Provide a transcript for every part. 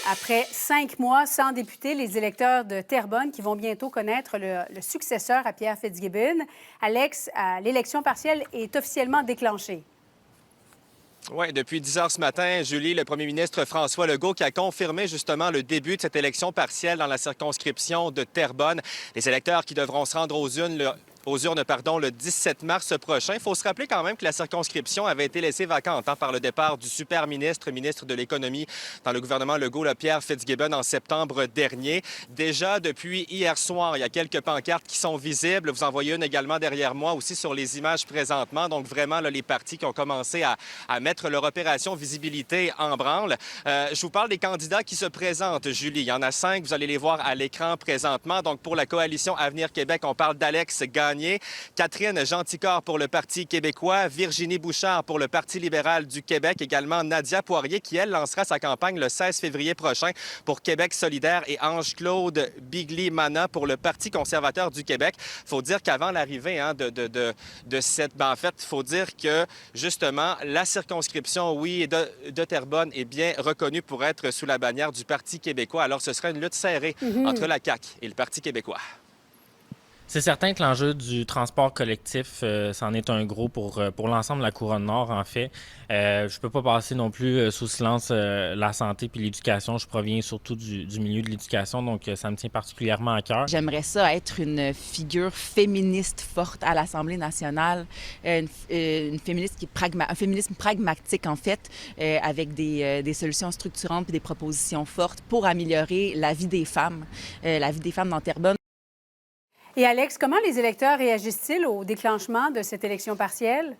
Après 5 mois sans député, les électeurs de Terrebonne qui vont bientôt connaître le successeur à Pierre Fitzgibbon. Alex, l'élection partielle est officiellement déclenchée. Oui, depuis 10 heures ce matin, Julie, le premier ministre François Legault qui a confirmé justement le début de cette élection partielle dans la circonscription de Terrebonne. Les électeurs qui devront se rendre aux urnes le 17 mars prochain. Il faut se rappeler quand même que la circonscription avait été laissée vacante par le départ du super ministre de l'Économie dans le gouvernement Legault, Pierre Fitzgibbon, en septembre dernier. Déjà, depuis hier soir, il y a quelques pancartes qui sont visibles. Vous en voyez une également derrière moi aussi sur les images présentement. Donc vraiment, là, les partis qui ont commencé à mettre leur opération visibilité en branle. Je vous parle des candidats qui se présentent, Julie. Il y en a 5. Vous allez les voir à l'écran présentement. Donc pour la coalition Avenir Québec, on parle d'Alex Gagné, Catherine Gentilcorps pour le Parti québécois, Virginie Bouchard pour le Parti libéral du Québec, également Nadia Poirier qui, elle, lancera sa campagne le 16 février prochain pour Québec solidaire et Ange-Claude Bigli-Mana pour le Parti conservateur du Québec. Il faut dire qu'avant l'arrivée de cette... en fait, il faut dire que, justement, la circonscription, oui, de Terrebonne est bien reconnue pour être sous la bannière du Parti québécois. Alors, ce sera une lutte serrée entre la CAQ et le Parti québécois. C'est certain que l'enjeu du transport collectif, c'en est un gros pour l'ensemble de la Couronne Nord, en fait. Je peux pas passer non plus sous silence la santé puis l'éducation. Je proviens surtout du milieu de l'éducation, donc ça me tient particulièrement à cœur. J'aimerais ça être une figure féministe forte à l'Assemblée nationale, une féministe un féminisme pragmatique, en fait, avec des solutions structurantes puis des propositions fortes pour améliorer la vie des femmes dans Terrebonne. Et Alex, comment les électeurs réagissent-ils au déclenchement de cette élection partielle?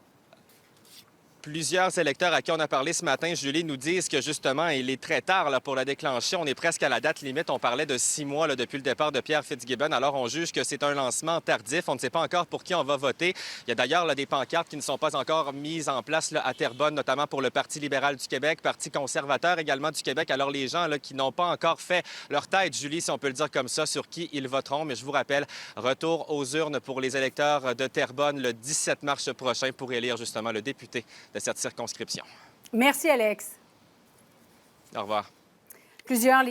Plusieurs électeurs à qui on a parlé ce matin, Julie, nous disent que justement, il est très tard là, pour la déclencher. On est presque à la date limite. On parlait de 6 mois là, depuis le départ de Pierre Fitzgibbon. Alors, on juge que c'est un lancement tardif. On ne sait pas encore pour qui on va voter. Il y a d'ailleurs des pancartes qui ne sont pas encore mises en place là, à Terrebonne, notamment pour le Parti libéral du Québec, Parti conservateur également du Québec. Alors, les gens là, qui n'ont pas encore fait leur tête, Julie, si on peut le dire comme ça, sur qui ils voteront. Mais je vous rappelle, retour aux urnes pour les électeurs de Terrebonne le 17 mars prochain pour élire justement le député de cette circonscription. Merci, Alex. Au revoir. Plusieurs